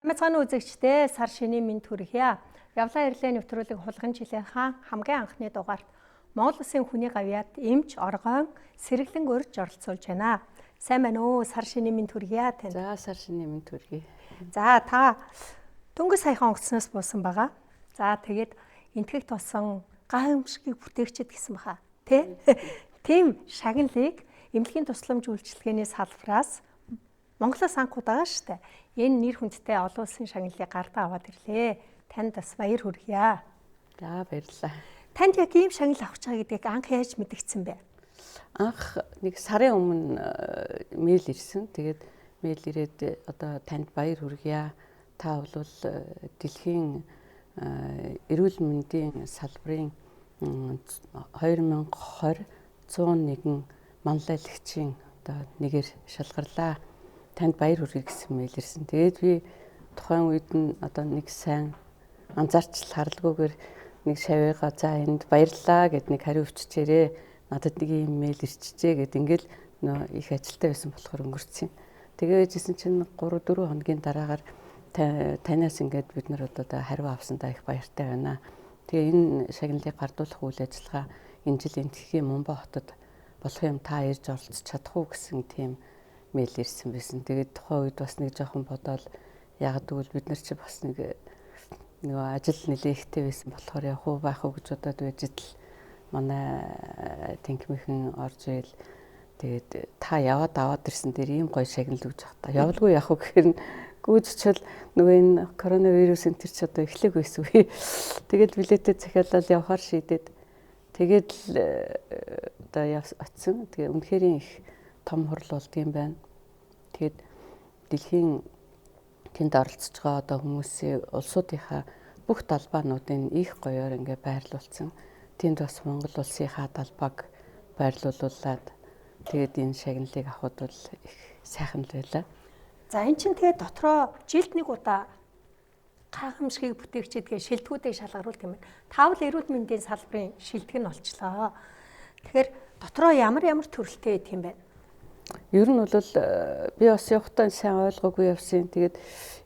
Амцгааны үзэгчдээ сар шинийн мэнд хүргье. Явлаа ирлээ нэвтрүүлгийн хулган жилийнхаа хамгийн анхны дугаарт Монгол Улсын хүний гавьяат эмч оргойн Сэргэлэн урьж оролцуулж байна. Сайн байна уу? Сар шинийн мэнд хүргье тань. За сар шинийн мэнд хүргье. За та дөнгөж саяхан онгоцноос буусан байгаа. За тэгээд энтгэгт болсон гайхамшигыг бүтээгчэд гэсэн баха. Тийм шагналыг эмнэлгийн тусламж үйлчилгээний салбараас Монголоос анх удаа штэ. Энэ нэр хүндтэй олон улсын шагналыг гардаа аваад ирлээ. Танд бас баяр хүргье. За баярлалаа. Танд яг ийм шагнал авах чагаа гэдгийг анх яаж мэдгдсэн бэ? Анх нэг сарын өмнө мэйл ирсэн. Тэгээд мэйл ирээд одоо танд баяр хүргье. Та бол дэлхийн эрүүл мэндийн салбарын 2020 101 манлайлагчийн одоо нэгээр шалгарлаа. Танд баяр хүргэе гэсэн мэйл ирсэн. Тэгээд би тухайн үед нь одоо нэг сайн анзаарчл харалгүйгээр нэг шавьяага за энд баярлалаа гэд нэг хариу өччээрээ надад нэг ийм мэйл ирчихжээ гэд ингээл их ажилтаа байсан болохоор өнгөрцөн. Тэгээд чинь 3-4 хоногийн дараагаар танаас ингээд бид нар одоо хариу авсандаа их баяртай байна. Тэгээ энэ шагналыг гардуулах үйл ажиллагаа энэ жил энтхийн Мумбай хотод болох юм та ирж оролцож чадах уу гэсэн тийм мэйл ирсэн байсан. Тэгээд тухайн үед бас нэг жоохон бодоол яг гэвэл бид нар чи бас нэг ажил нэлээхтэй байсан болохоор явах уу байх уу гэж бодоод байж тэл манай тэнхмийнхэн орж ийл тэгээд та яваад аваад ирсэн дээр ийм гоё шагнал өгч явах та явалгүй явах уу гэхээр гүйцчил нөгөө энэ коронавирусын тэр ч одоо эхлэх байсан үе. Тэгээд билетээ захиалал явахаар шийдээд тэгээд одоо очсон. Тэгээ үнэхээр их том хурал болдгийм байна. Тэгээд дэлхийн тэнд оролцож байгаа одоо хүмүүсийн улсуудынхаа бүх талбаануудын их гоёор ингээ байрлуулсан. Тэнд бас Монгол улсынхаа талбайг байрлуулад тэгээд энэ шагналыг авахд бол их сайхан л байлаа. За эн чинь тэгээд дотроо жилд нэг удаа гайхамшигыг бүтээгчдгээ шилдэгүүдээ шалгаруулт юм байна. Таавал эрүүл мэндийн салбарын шилдэг нь олчлоо. Тэгэхээр дотроо ямар төрөлтэй байт юм бэ? Ер нь бол би бас явахтаа сайн ойлгоогүй явсан. Тэгээд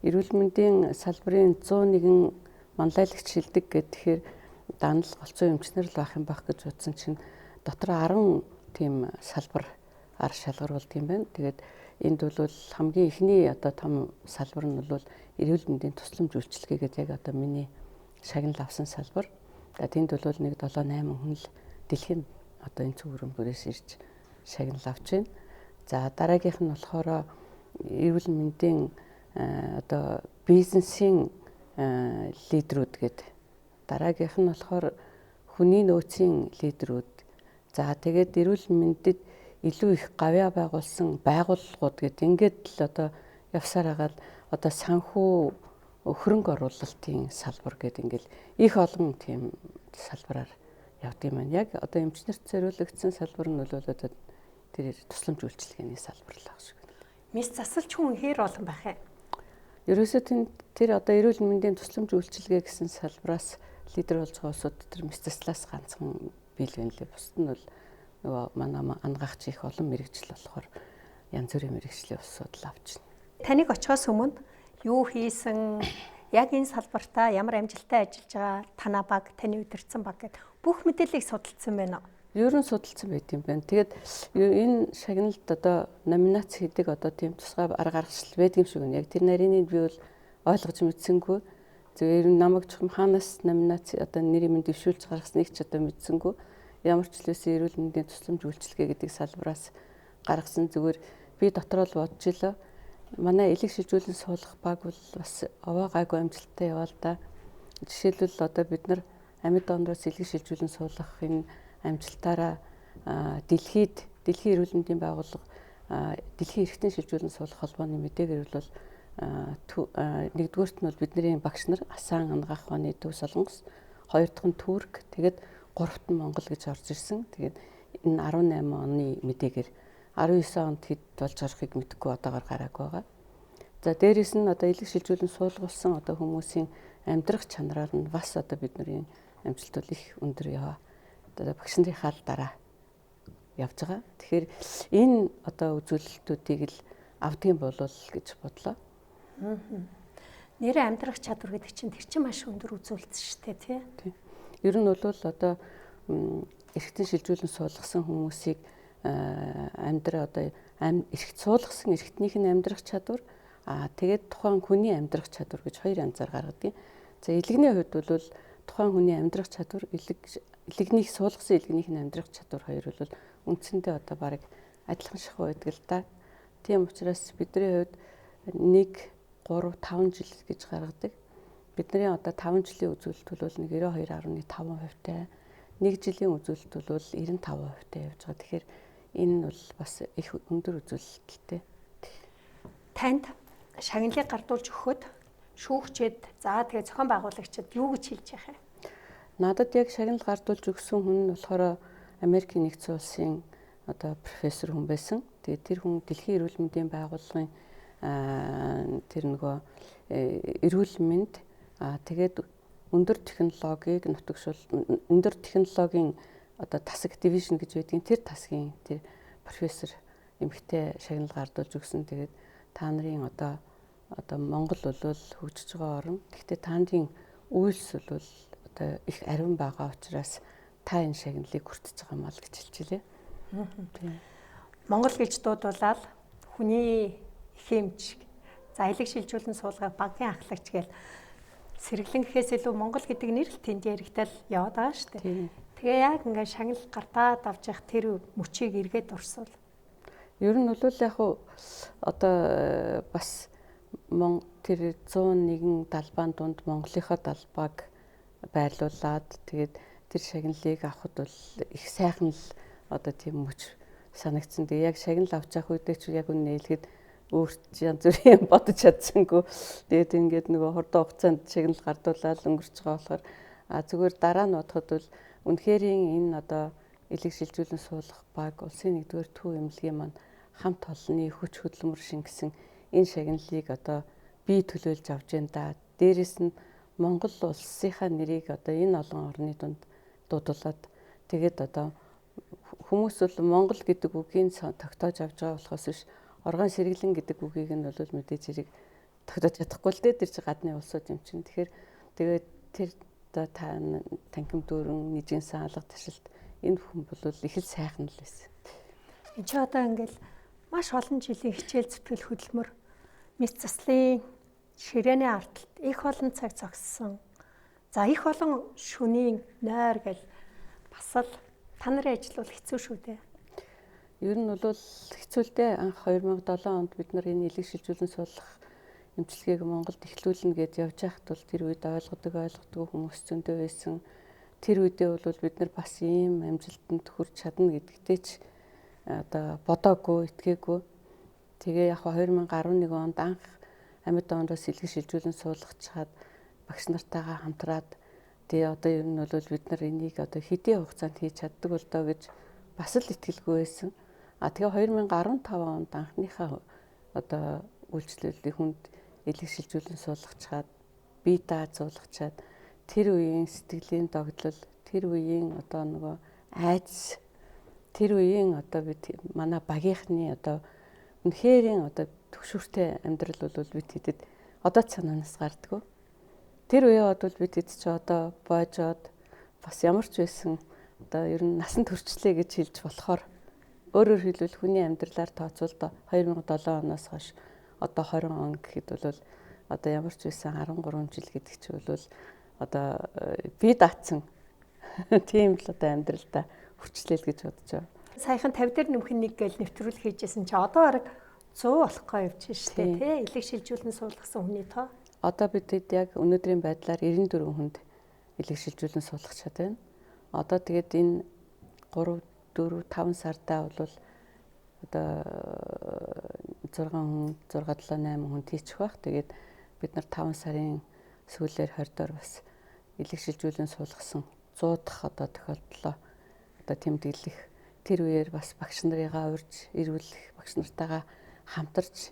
эрүүл мэндийн салбарын 101 манлайлагч шилдэг гэхээр данал голцоо эмчнэр л байх юм байх гэж бодсон чинь дотроо 10 тийм салбар ар шалгаруулт юм байна. Тэгээд энд бол хамгийн ихний одоо том салбар нь бол эрүүл мэндийн тусламж үйлчилгээ гэдэг яг одоо миний шагнал авсан салбар. Тэнд бол нэг 7-8 хүн л дэлхийн одоо энэ цөөрөн бүрээс ирж шагнал авч байна. За дараагийнх нь болохоор эрүүл мэндийн одоо бизнесийн лидерүүд гэдэг. Дараагийнх нь болохоор хүний нөөцийн лидерүүд. За тэгээд эрүүл мэндэд илүү их гавьяа байгуулсан байгууллагууд гэдэг. Ингээд л одоо явсаар хагаад одоо санхүү хөрөнгө оруулалтын салбар гэдэг ингээл их олон тийм салбараар явдаг юм байна. Яг одоо эмчнэрт зориулагдсан салбар нь бол одоо тэр тусламж үйлчилгээний салбар л баг шиг байна. Мис засалч хүн хэр олон байх юм? Ерөөсөө тэр одоо эрүүл мэндийн тусламж үйлчилгээ гэсэн салбараас лидер болж байгаа улсууд тэр мис заслаас ганцхан бий л байна лээ. Бусд нь бол нөгөө манай ангаагч их олон мэрэгжил болохоор янз бүрийн мэрэгжлийн улсууд л авч байна. Таныг очихоос өмнө юу хийсэн? Яг энэ салбартаа ямар амжилттай ажиллаж байгаа танаа баг, таны удирдсан баг гэд бүх мэдээллийг судалсан байна уу? Ер нь судалсан байт юм байна. Тэгээд энэ шагналд одоо номинац хийдэг одоо тийм тусгай арга гаргал байдаг юм шиг байна. Яг тэр нарийныг би бол ойлгож мэдсэнгүй. Зөв намайг чухам хаанаас номинац одоо нэрийн дэвшүүлж гаргасныг ч одоо мэдсэнгүй. Ямар ч хэлээсээ эрүүл мэндийн тусламж үйлчилгээ гэдэг салбараас гаргасан зүгээр би дотроо л бодож илаа. Манай элэг шилжүүлэн суулгах баг бол бас овоо гайгүй амжилттай яваа л да. Жишээлбэл одоо бид нар амьд дондроос элэг шилжүүлэн суулгах энэ амжилтаараа дэлхийн эрүүл мэндийн байгууллага дэлхийн эрхтэн шилжүүлэн суулгах холбооны мэдээгээр бол нэгдүгээрт нь бол бидний багш нар Асаан ангаах ухааны төв Солонгос, хоёр дахь нь Турк, тэгээд гуравт нь Монгол гэж орж ирсэн. Тэгээд энэ 18 оны мэдээгээр 19 онд хэд болж гарахыг мэдэхгүй одоогоор гараагүй байгаа. За дээрээс нь одоо элэг шилжүүлэн суулгуулсан одоо хүмүүсийн амьдрах чанараар нь бас одоо бидний амжилт бол их өндөр яваа. Одоо багш нарын дараа явж байгаа. Тэгэхээр энэ одоо үзүүлэлтүүдийг л авдгийн болов гэж бодлоо. нэрээ амьдрах чадвар гэдэг чинь тэр чинь маш өндөр үзүүлэлт шүү дээ, тий. Ер нь бол одоо эргэтэн шилжүүлэн суулгасан хүмүүсийг эргэж суулгасан эргэтнийх нь амьдрах чадвар тэгээд тухайн хүний амьдрах чадвар гэж хоёр янзаар гаргадаг. За илэгний хувьд бол тухайн хүний амьдрах чадвар илэгнийх суулгасан илэгнийх нь амьдрах чадвар хоёр бол үндсэндээ одоо бараг адилхан шахуу байдаг л да. Тийм учраас бидний хувьд 1, 3, 5 жил гэж гаргадаг. Бидний одоо 5 жилийн үзүүлэлт бол 92.5%-тай, 1 жилийн үзүүлэлт бол 95%-тай явж байгаа. Тэгэхээр энэ бол бас их өндөр үзүүлэлттэй. Танд шагналыг гардуулж өгөхөд шүүгчэд тэгээ зохион байгуулагчид юу гэж хэлж яах вэ? Надад яг шагнал гардуулж өгсөн хүн нь болохоор Америкийн нэгдсэн улсын одоо профессор хүн байсан. Тэгээд тэр хүн Дэлхийн эрүүл мэндийн байгууллагын тэр нөгөө эрүүл мэнд тэгээд өндөр технологиг өндөр технологийн одоо тасаг дивишн гэж байдгийн тэр тасгийн тэр профессор эмэгтэй шагнал гардуулж өгсөн. Тэгээд та нарын одоо Монгол бол хөгжиж байгаа орн. Гэхдээ та нарын үйлс бол одоо их ариун байгаа учраас та энэ шагналыг хүртэж байгаа маа л гэж хэлчихлээ. Монгол гэж дуудуулаад хүний хэмж элэг шилжүүлэн суулгаад багийн ахлагч гээл Сэргэлэн гэхээс илүү Монгол гэдэг нэр л тэнд яригдал яваад байгаа шүү дээ. Тэгээ яг ингээ шагнал гартаад авч явах тэр мөчийг эргээд урсвал. Ер нь бол яг одоо бас тэр 101 далбаан дунд Монголынхоо далбааг байрлуулад тэгээд тэр шагналыг авахд бол их сайхан л одоо тийм мөч санагдсан. Тэгээ яг шагнал авч явах үедээ ч яг үнэ хэлэхэд өөрт янз бүрийн бодож чадсангүй. Тэгээд ингээд нөгөө хурдан хугацаанд шагнал гардуулаад өнгөрч байгаа болохоор зүгээр дараа нь бодоход бол үнэхэрийн энэ одоо элэг шилжүүлэн суулгах баг улсын 1-р төв эмнэлгийн маань хамт олонны хүч хөдөлмөр шингэсэн энэ шагналыг одоо бие төлөөлж авч байна да. Дээрээс нь Монгол улсынхаа нэрийг одоо энэ олон орны дунд дуудуулаад тэгээд одоо хүмүүс бол Монгол гэдэг үгийг тогтоож авч байгаа болохоос биш Оргон Сэргэлэн гэдэг үгийг нь бол мэдээж хэрэг тогтоож чадахгүй л дээ. Тэр чинь гадны улсууд юм чинь. Тэгээд тэр одоо танхим дүүрэн нийжинсэн алга ташилт энэ хүн бол их л сайхан л байсан. Энд чи одоо ингээл маш олон жилийн хичээл зүтгэл хөдөлмөр мэс заслын ширээний ардталт их олон цаг зогссон. За их олон шөнийн нойр гэл бас л та нарын ажил бол хэцүү шүү дээ. Ер нь бол хэцүүлдэ анх 2007 онд бид нар энэ элэг шилжүүлэн суулгах эмчилгээг Монголд эхлүүлнэ гэж явж байхад бол тэр үед ойлгодгүй хүмүүс зөндөө байсан. Тэр үедээ бол бид нар бас ийм амжилтанд хүрч чадна гэдэгтэй ч одоо бодоогүй, итгээгүй. Тэгээ яг 2011 онд анх амьд ондоос элэг шилжүүлэн суулгах чад багш нартайгаа хамтраад тэгээ одоо ер нь бол бид нар энийг одоо хэдийн хугацаанд хийж чаддаг бол доо гэж бас л итгэлгүй байсан. Тэгээ 2015 онд анхныхаа одоо үйлчлэлийн хүнд элэг шилжүүлэн суулгачаад бие даазуулгачаад тэр үеийн сэтгэлийн догдлол, тэр үеийн одоо нөгөө айдас, тэр үеийн одоо бид манай багийнхны одоо үнэхэрийн одоо төгшөртэй амьдрал бол бид хэдэд одоо цаанаас гардггүй. Тэр үеэ бодвол бид хэд ч одоо боожоод бас ямар ч байсан одоо ер нь насанд хүрчлээ гэж хэлж болохоор өөрөөр хэлбэл хүний амьдралаар тооцвол 2007 оноос хойш одоо 20 он гэхэд бол одоо ямар ч байсан 13 жил гэдэг чинь бол одоо би даацсан тийм л одоо амьдралдаа хүрчлээл гэж бодож байгаа. Саяхан 50 дээр нэмэх нэг гээл нэвтрүүлэг хийжсэн чи одоо бараг 100 болохгүй явж штэ тий элэг шилжүүлэн суулгасан хүний тоо. Одоо бид яг өнөөдрийн байдлаар 94 хүнд элэг шилжүүлэн суулгах чад байна. Одоо тэгээд энэ 3, 4, 5 сардаа бол одоо 6 хүн, 6, 7, 8 хүн тийчих бах. Тэгээд бид нар 5 сарын сүүлээр 20 доор бас элэг шилжүүлэн суулгасан 100 дахь одоо тохиолдлоо одоо тэмдэглэх. Тэр үеэр бас багш нарыгаа урьж ирүүлэх, багш нартайгаа хамтарч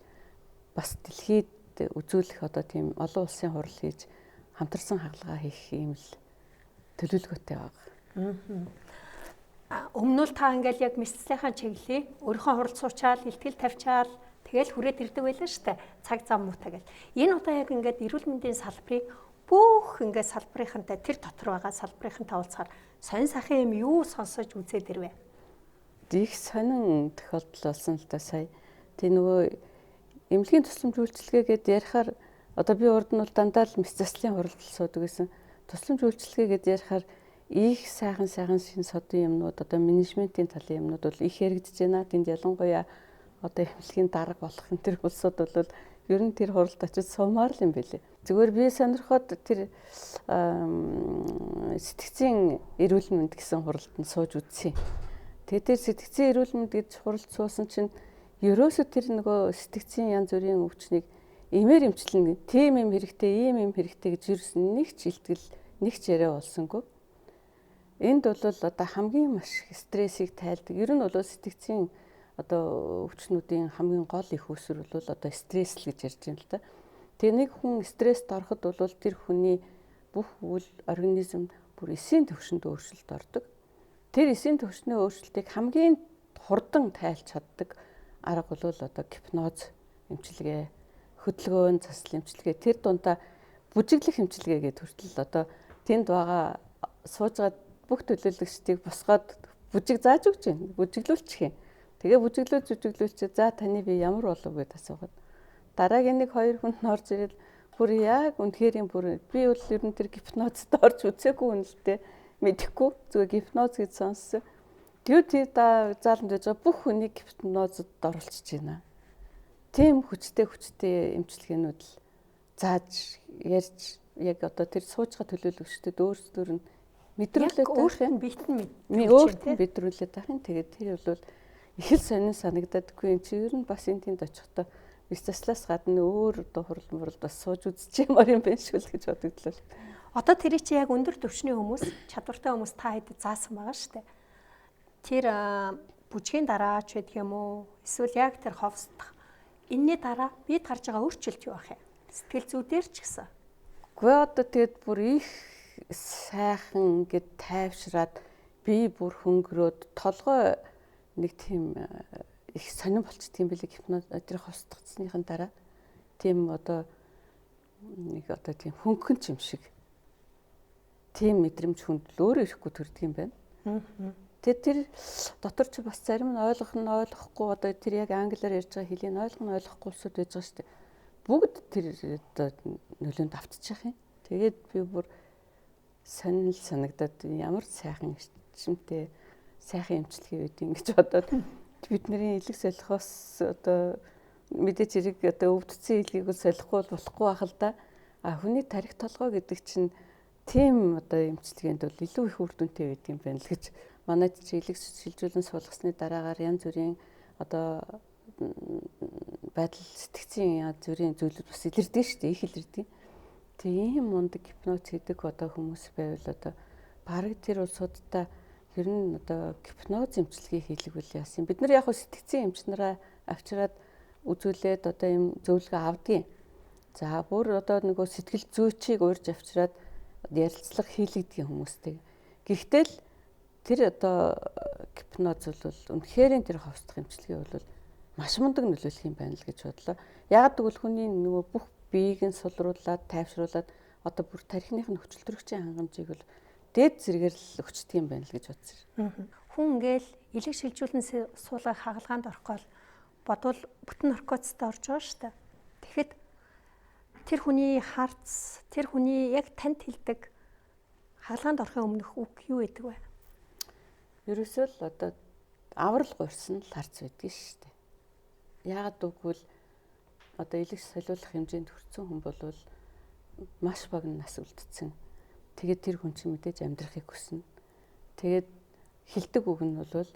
бас дэлхийд үзүүлэх одоо тийм олон улсын хурал хийж хамтарсан хагалгаа хийх юм л төлөвлөгөөтэй байгаа. Өмнө нь та ингээл яг мэсцлийнхаа чиглэлийг өөрийнхөө хурал суучаал, илтгэл тавьчаал Тэгэл хүрээд ирдэг байлаа штэ. Цаг зам муутай гэл. Энэ удаа яг ингээд эрүүл мэндийн салбарыг бүх ингээд салбарынхантай тэр дотор байгаа салбарынхантай уулзахаар сонин сайхан юм юу сонсож үзээд ирвэ. Их сонин тохиолдол болсон л да сая. Тэ нөгөө эмнэлгийн тусламж үйлчилгээгээд ярихаар одоо би урд нь бол дандаа л мэс заслын хуралдал суудаг гэсэн. Тусламж үйлчилгээгээд ярихаар их сайхан шин содын юмнууд одоо менежментийн талын юмнууд бол их яригдж байна. Тэнд ялангуяа одоо эмнэлгийн дарга болох энэ төр улсууд бол ер нь тэр хуралд очиж суумаар л юм бэлээ. Зүгээр би сонирхоод тэр сэтгцийн эрүүл мэнд гэсэн хуралд нь сууж үзсэн. Тэгээд тэр сэтгцийн эрүүл мэнд гэж хуралд суусан чинь ерөөсө тэр нөгөө сэтгцийн янз бүрийн өвчнийг эмээр эмчилнэ. Тийм юм хэрэгтэй, ийм юм хэрэгтэй гэж ерөөс нэг ч илтгэл, нэг ч яриа болсонгүй. Энд бол одоо хамгийн маш стрессийг тайлдаг. Ер нь бол сэтгцийн одоо өвчнүүдийн хамгийн гол их үүсвэр бол одоо стресс л гэж ярьж байна л да. Тэгээ нэг хүн стресст ороход бол тэр хүний бүх үйл организм бүр эсийн төвшөнд өөрчлөлт ордог. Тэр эсийн төвшний өөрчлөлтийг хамгийн хурдан тайлж чаддаг арга бол одоо гипноз эмчилгээ, хөдөлгөөн засал эмчилгээ, тэр дундаа бүжиглэх эмчилгээ гэдэг хүртэл одоо тэнд байгаа суужгаад бүх төлөөлөгчдийг босгоод бүжиг зааж өгч байна. Бүжиглүүлчих юм. Тэгээ бүжиглүүлж за таны би ямар болов гэд асуугаад дараагийн 1-2 хүнд орж ирэл бүр яг үнэхээр бүр би бол ер нь тэр гипнозд орж үзээгүй юм л дээ. Мэдэхгүй зүгээр гипноз гэж сонссон. Тэр зааланд байж байгаа бүх хүнийг гипнозд оруулчихж байна. Тийм хүчтэй эмчилгээнүүд л зааж ярьж яг одоо тэр суужгаа төлөөлөгчдөд өөрсдөр нь мэдрүүлээд мэдрүүлээд тахын тэгээд тэр бол их л сонин санагдадаггүй юм чи ер нь бас энэ тэнд очихдоо их заслаас гадна өөр одоо хурал бас сууж үзчихмээр юм байна шүү л гэж бодогдлоо. Одоо тэр чи яг өндөр төвчний хүмүүс, чадвартай хүмүүс та хэд заасан байгаа шүү дээ. Тэр бүжгийн дараа ч гэдэг юм уу? Эсвэл яг тэр ховсдох. Энэний дараа бид гарч байгаа өөрчлөлт юу ах юм? Сэтгэл зүйдээр ч гэсэн. Гэхдээ одоо тэгээд бүр их сайхан гэд тайвшраад би бүр хөнгөрөөд толгой нэг тийм их сонирн болчдөг юм билээ гипноз тэр ховсдогцсныхын дараа. Тийм одоо нэг одоо тийм хөнгөн юм шиг. Тийм мэдрэмж хүнд л өөрөө ирэхгүй төрдөг юм байна. Тэгээд тэр дотор ч бас зарим нь ойлгохгүй одоо тэр яг англиар ярьж байгаа хэлийг ойлгохгүй улсууд байж байгаа шүү дээ. Бүгд тэр одоо нөлөөнд автчих юм. Тэгээд би бүр сонирхол санагдаад ямар сайхан эрчимтэй сайхан эмчилгээ үүдий гэж бодоод бидний илэг солихоос одоо мэдээч хэрэг одоо өвдсөн илгийг солихгүй болохгүй байх л да. Хүний тарих толгой гэдэг чинь тийм одоо эмчилгээнд бол илүү их үр дүнтэй байдаг юм байна л гэж манайд чи илэг шилжүүлэн суулгасны дараагаар янз бүрийн одоо байдал сэтгцийн янз бүрийн зүйлүүд бас илэрдэг шүү дээ, их илэрдэг. Тийм мундаг гипноз хийдэг одоо хүмүүс байвал одоо бараг тэр улсуудаа ер нь одоо гипноз эмчилгээ хийлгүүл яасан. Бид нар яг хөө сэтгцийн эмч нараа авчираад үзүүлээд одоо юм зөвлөгөө авдгийн. За бүр одоо нөгөө сэтгэл зүйчийг урьж авчираад ярилцлага хийлэгдэх хүмүүстэй. Гэхдээ л тэр одоо гипноз бол үнэхээр тэр ховсдох эмчилгээ бол маш мундаг нөлөөлөх юм байна л гэж бодлоо. Яг тэгвэл хүний нөгөө бүх биеийг нь сулруулад, тайвшруулад одоо бүр тархиных нь хүчил төрөгчийн хангамжийг бол дээд зэрэгээр л өгчдөг юм байна л гэж бодсон. Хүн ингээл илэг шилжүүлэн суулгах хагалгаанд орох бодвол бүтэн наркотикт орж байгаа шүү дээ. Тэгэхэд тэр хүний харц, тэр хүний яг танд хэлдэг хаалгаанд орохын өмнөх үг юу гэдэг вэ? Ерөөсөө л одоо аврал гуйрсан л харц байдаг шүү дээ. Яагаад үгвэл одоо илэг солиулах хэмжээнд хүрсэн хүн бол маш бага нас үлдсэн. Тэгээд тэр хүн чинь мэдээж амьдрахыг хүснэ. Тэгээд хэлдэг үг нь бол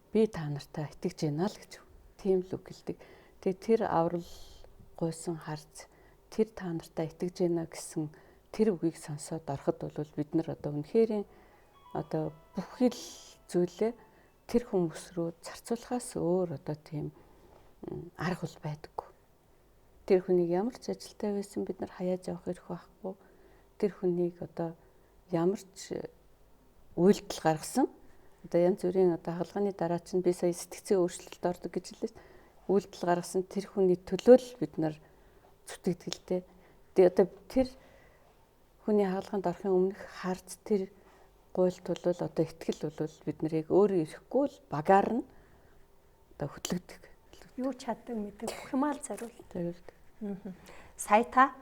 би та нартай итгэж байна л гэж. Тийм л үг хэлдэг. Тэгээд тэр аврал гуйсан харц тэр та нартай итгэж байна гэсэн тэр үгийг сонсоод ороход бол бид нар одоо үнэхээр одоо бүхий л зүйлээ тэр хүмүүс рүү зарцуулахаас өөр одоо тийм арга бол байдаггүй. Тэр хүнийг ямар ч ажилтай байсан бид нар хаяаж авах эрх байхгүй. Тэр хүнийг одоо ямар ч үйлдэл гаргасан. Одоо янз бүрийн одоо хаалганы дараа чинь би сая сэтгцийн өөрчлөлт ордог гэж хэлсэн. үйлдэл гаргасан тэр хүний төлөө л бид нар зүтгэдгэлтэй. Тэгээ одоо тэр хүний хаалганд орохын өмнөх харц тэр гуйлт бол одоо ихтгэл бол бид нарыг өөрөө ирэхгүй л багаар нь одоо хөтлөгдөг. Юу чаддаг мэддэг бүх юмаа л зориулдаг. Сая та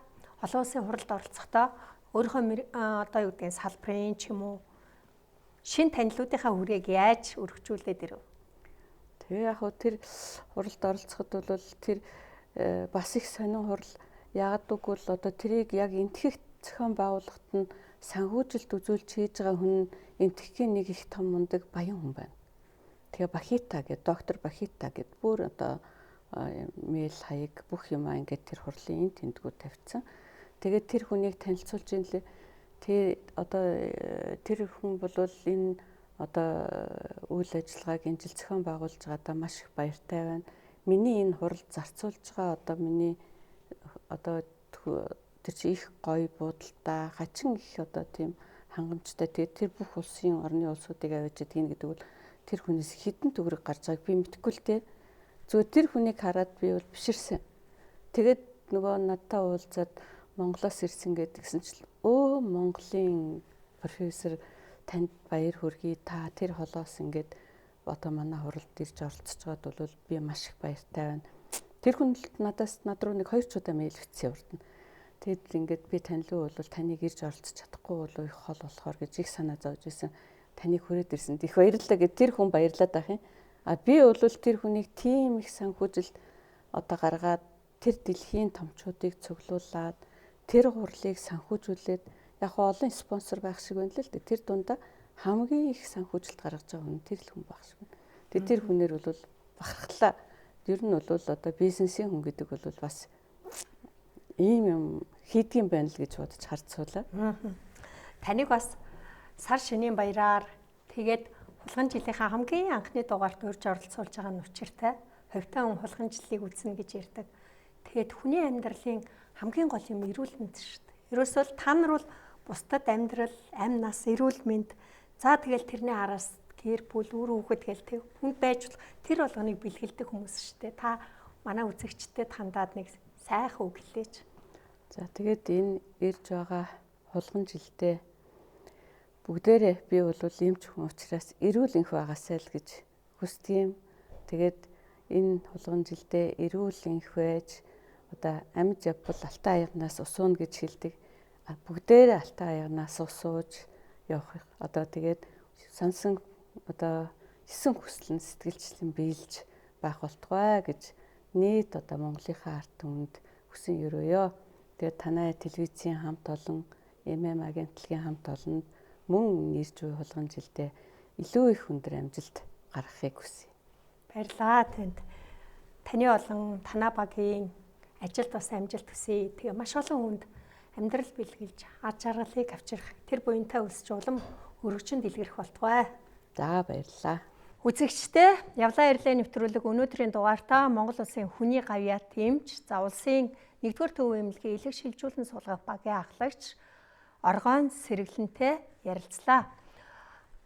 олон улсын хуралд оролцохдоо өөрийнхөө одоо юу гэдгийг салбарын ч юм уу шин танилуудынхаа хүрээг яаж өргөжүүлээд ирв? Тэгээ яг хөө тэр хуралд оролцоход бол тэр бас их сонин хурал яагаад гэвэл одоо тэрийг яг энтгэх зохион байгуулалт нь санхүүжилт үзүүлж хийж байгаа хүн энтгэхийн нэг их том мундаг баян хүн байна. Тэгээ Бахита гэдэг доктор Бахита гэдэг бүр одоо мэйл хаяг бүх юмаа ингээд тэр хурлын энд тэндгүү тавьсан. Тэгээд тэр хүнийг танилцуулж ин лээ. Тэр одоо тэр хүн бол энэ одоо үйл ажиллагааг энэ жил зохион байгуулж байгаадаа маш их баяртай байна. Миний энэ хурал зарцуулж байгаа одоо миний одоо тэр чи их гоё буудалтай хачин их одоо тийм хангамжтай. Тэгээд тэр бүх улсын орны улсуудыг аваад идэгин гэдэг бол тэр хүнээс хідэн төгрөг гарч байгааг би мэдэхгүй л те. Зүгээр тэр хүнийг хараад би бол биширсэн. Тэгээд нөгөө надтай уулзаад Монголоос ирсэн гэдгсэн чил Монголын профессор танд баяр хүргэе. Та тэр холоос ингээд одоо манай хуралд ирж оролцож байгаад бол би маш их баяртай байна. Тэр хүн над руу нэг 2 удаа мэйл бичсэн урд нь. Тэгэд ингээд би танилуу бол таныг ирж оролцож чадахгүй бол их хол болохоор гэж их санаа зовж исэн. Таныг хүрээд ирсэнд их баярлалаа гэд тэр хүн баярлаад байх юм. А би бол тэр хүнийг тийм их санхүүжилт одоо гаргаад тэр дэлхийн томчуудыг цуглуулад тэр хурлыг санхүүжүүлээд яг олон спонсор байх шиг байна л дээ. Тэр дундаа хамгийн их санхүүжилт гаргаж байгаа хүн тэр л хүн байх шиг байна. Тэгээд тэр хүнээр бол бахархлаа. Ер нь бол одоо бизнесийн хүн гэдэг бол бас ийм юм хийдгийм байна л гэж бодож харцуулаа. Таныг бас сар шинийн баяраар тэгээд хулган жилийнхаа хамгийн анхны дугаарт урьж оролцуулж байгаа нь учиртай. Ховтой хүн хулган жилийг үзнэ гэж ярьдаг. Тэгээд хүний амьдралын хамгийн гол юм эрүүл мэнд шүү дээ. Ерөөсөө та нар бол бусдад амьдрал, амь нас, эрүүл мэнд за тэгэл тэрний араас гэр бүл, үр хүүхэд гэл тэг хүнд байж тэр болгоныг бэлгэлдэг хүмүүс шүү дээ. Та манай үзэгчдэд хандаад нэг сайхан үг хэлээч. За тэгээд энэ ирж байгаа хулган жилдээ бүгдээрээ би бол эмч хүн учраас эрүүл энх байгаасай л гэж хүсдэг юм. Тэгээд энэ хулган жилдээ эрүүл энх байж одоо амьд явбал алтан аягнаас усууна гэж хэлдэг. Бүгдээрээ алтан аягнаас усууж явах. Одоо тэгээд сонсон одоо эсэн хүсэл нь сэтгэлчлэн биелж байх болтугай гэж нийт одоо Монголынхаа ард түмэнд хүсэн өрөөё. Тэгээд танай телевизийн хамт олон агентлагийн хамт олонд мөн нэрж буй хулган жилдээ илүү их өндөр амжилт гаргахыг хүсье. Баярлалаа танд. Таны болон танай багийн ажилд бас амжилт хүсье. Тэгээ маш олон хүнд амьдрал бэлгэлж ад жаргалыг авчрах тэр буянтай өсч улам өргөжин дэлгэрэх болтугай. За баярлалаа. Үзэгчдээ Явлаа ирлээ нэвтрүүлэг өнөөдрийн дугаартаа Монгол улсын хүний гавьяат эмч, за улсын 1-р төв эмнэлгийн элэг шилжүүлэн суулгах багийн ахлагч О.Сэргэлэнтэй ярилцлаа.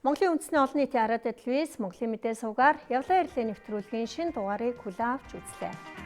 Монголын үндэсний олон нийтийн радио телевиз Монголын мэдээ сувгаар Явлаа ирлээ нэвтрүүлгийн шинэ дугаарыг хүлээн авч үзлээ.